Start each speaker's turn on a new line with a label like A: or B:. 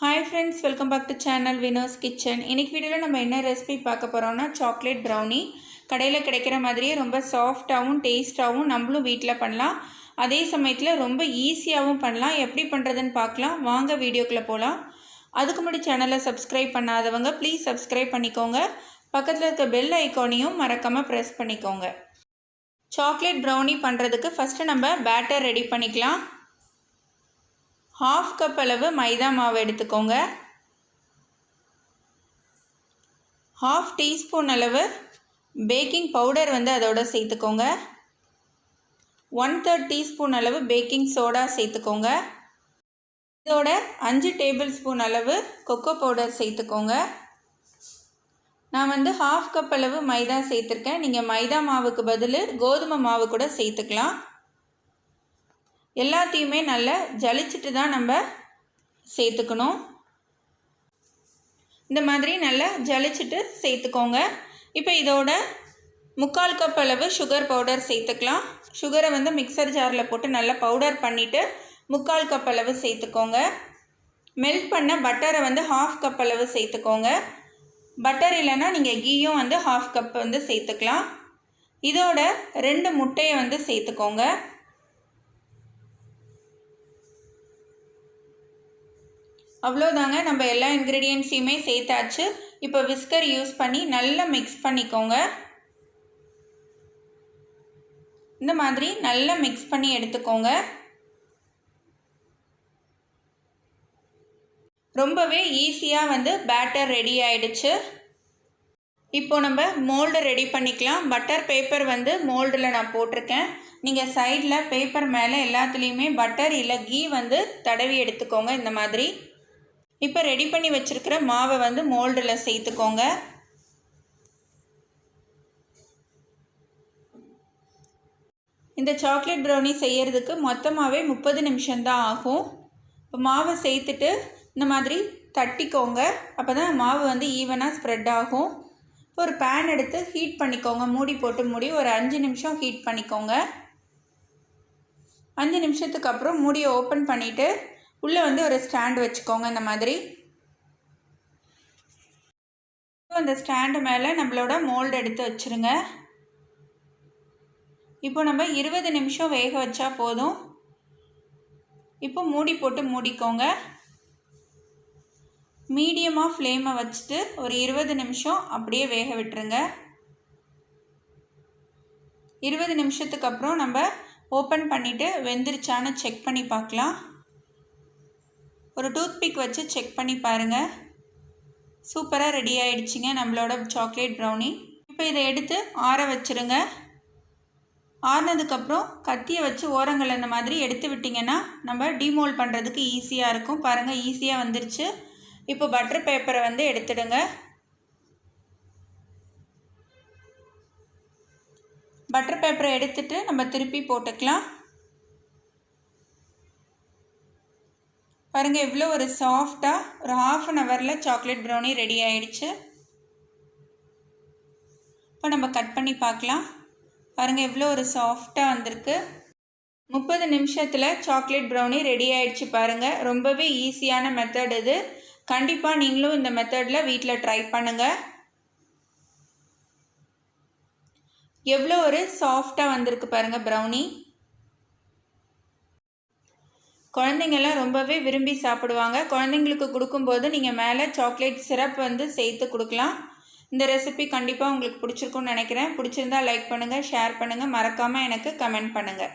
A: Hi friends, welcome back to channel Vinno's Kitchen. இன்னைக்கு வீடியோல நம்ம என்ன ரெசிபி பார்க்க போறோம்னா சாக்லேட் brownie. கடையில கிடைக்கிற மாதிரியே ரொம்ப சாஃப்ட்டாவும் டேஸ்டாவும் நம்மளும் வீட்ல பண்ணலாம். அதே சமயத்துல ரொம்ப ஈஸியாவும் பண்ணலாம். எப்படி பண்றதுன்னு பார்க்கலாம். வாங்க வீடியோக்குள்ள போலாம். அதுக்கு முன்னாடி சேனலை சப்ஸ்கிரைப் பண்ணாதவங்க ப்ளீஸ் சப்ஸ்கிரைப் பண்ணிக்கோங்க. பக்கத்துல இருக்க பெல் ஐகானையும் மறக்காம பிரஸ் பண்ணிக்கோங்க. சாக்லேட் brownie பண்றதுக்கு ஃபர்ஸ்ட் நம்ம பேட்டர் ரெடி பண்ணிக்கலாம். हाफ कप அளவு மைதா மாவு எடுத்துக்கோங்க. हाफ டீஸ்பூன் அளவு பேக்கிங் பவுடர் அதோட சேர்த்துக்கோங்க. 1/3 டீஸ்பூன் அளவு பேக்கிங் சோடா சேர்த்துக்கோங்க. இதோட 5 டேபிள் ஸ்பூன் அளவு கொக்கோ பவுடர் சேர்த்துக்கோங்க. நான் हाफ கப் அளவு மைதா சேர்த்துருக்கேன். நீங்கள் மைதா மாவுக்கு பதில் கோதுமை மாவு கூட சேர்த்துக்கலாம். எல்லாத்தையுமே நல்லா ஜலிச்சிட்டு தான் நம்ம சேர்த்துக்கணும். இந்த மாதிரி நல்லா ஜலிச்சிட்டு சேர்த்துக்கோங்க. இப்போ இதோட 3/4 கப் அளவு சுகர் பவுடர் சேர்த்துக்கலாம். சுகரை மிக்சர் ஜாரில் போட்டு நல்லா பவுடர் பண்ணிவிட்டு 3/4 கப் அளவு சேர்த்துக்கோங்க. மெல்ட் பண்ண பட்டரை हाफ கப் அளவு சேர்த்துக்கோங்க. பட்டர் இல்லைன்னா நீங்கள் கீயும் हाफ கப் சேர்த்துக்கலாம். இதோட 2 முட்டையை சேர்த்துக்கோங்க. அவ்வளோதாங்க, நம்ம எல்லா இன்க்ரீடியன்ட்ஸையுமே சேர்த்தாச்சு. இப்போ விஸ்கர் யூஸ் பண்ணி நல்லா மிக்ஸ் பண்ணிக்கோங்க. இந்த மாதிரி நல்லா மிக்ஸ் பண்ணி எடுத்துக்கோங்க. ரொம்பவே ஈஸியாக பேட்டர் ரெடி ஆயிடுச்சு. இப்போ நம்ம மோல்டு ரெடி பண்ணிக்கலாம். பட்டர் பேப்பர் மோல்டில் நான் போட்டிருக்கேன். நீங்கள் சைடில் பேப்பர் மேலே எல்லாத்துலேயுமே பட்டர் இல்லை கீ தடவி எடுத்துக்கோங்க. இந்த மாதிரி இப்போ ரெடி பண்ணி வச்சுருக்கிற மாவை மோல்டில் சேர்த்துக்கோங்க. இந்த சாக்லேட் ப்ரௌனி செய்கிறதுக்கு மொத்தமாகவே 30 நிமிஷம்தான் ஆகும். இப்போ மாவை சேர்த்துட்டு இந்த மாதிரி தட்டிக்கோங்க. அப்போ தான் மாவு ஈவனாக ஸ்ப்ரெட் ஆகும். இப்போ ஒரு பேன் எடுத்து ஹீட் பண்ணிக்கோங்க. மூடி போட்டு மூடி ஒரு 5 நிமிஷம் ஹீட் பண்ணிக்கோங்க. 5 நிமிஷத்துக்கு அப்புறம் மூடியை ஓப்பன் பண்ணிவிட்டு உள்ளே ஒரு ஸ்டாண்ட் வச்சுக்கோங்க. இந்த மாதிரி அந்த ஸ்டாண்டு மேலே நம்மளோட மோல்டு எடுத்து வச்சுருங்க. இப்போ நம்ம 20 நிமிஷம் வேக வச்சா போதும். இப்போ மூடி போட்டு மூடிக்கோங்க. மீடியமாக ஃப்ளேமை வச்சுட்டு ஒரு 20 நிமிஷம் அப்படியே வேக விட்டுருங்க. 20 நிமிஷத்துக்கு அப்புறம் நம்ம ஓப்பன் பண்ணிவிட்டு வெந்துருச்சான்னு செக் பண்ணி பார்க்கலாம். ஒரு டூத்பிக் வச்சு செக் பண்ணி பாருங்கள். சூப்பராக ரெடி ஆகிடுச்சிங்க நம்மளோட சாக்லேட் ப்ரௌனி. இப்போ இதை எடுத்து ஆற வச்சுருங்க. ஆறினதுக்கப்புறம் கத்தியை வச்சு ஓரங்கள் இந்த மாதிரி எடுத்து விட்டிங்கன்னா நம்ம டிமோல்ட் பண்ணுறதுக்கு ஈஸியாக இருக்கும். பாருங்கள், ஈஸியாக வந்துருச்சு. இப்போ பட்டர் பேப்பரை எடுத்துடுங்க. பட்டர் பேப்பரை எடுத்துட்டு நம்ம திருப்பி போட்டுக்கலாம். பாருங்கள், எவ்வளோ ஒரு சாஃப்டாக ஒரு ½ அன் ஹவரில் சாக்லேட் ப்ரௌனி ரெடி ஆகிடுச்சு. இப்போ நம்ம கட் பண்ணி பார்க்கலாம். பாருங்கள், எவ்வளோ ஒரு சாஃப்டாக வந்திருக்கு. 30 நிமிஷத்தில் சாக்லேட் ப்ரௌனி ரெடி ஆகிடுச்சு. பாருங்கள், ரொம்பவே ஈஸியான மெத்தட் இது. கண்டிப்பாக நீங்களும் இந்த மெத்தடில் வீட்டில் ட்ரை பண்ணுங்கள். எவ்வளோ ஒரு சாஃப்டாக வந்திருக்கு பாருங்கள் ப்ரௌனி. குழந்தைங்கள்லாம் ரொம்பவே விரும்பி சாப்பிடுவாங்க. குழந்தைங்களுக்கு கொடுக்கும்போது நீங்கள் மேலே சாக்லேட் சிரப் சேர்த்து கொடுக்கலாம். இந்த ரெசிபி கண்டிப்பாக உங்களுக்கு பிடிச்சிருக்குன்னு நினைக்கிறேன். பிடிச்சிருந்தா லைக் பண்ணுங்கள், ஷேர் பண்ணுங்கள், மறக்காமல் எனக்கு கமெண்ட் பண்ணுங்கள்.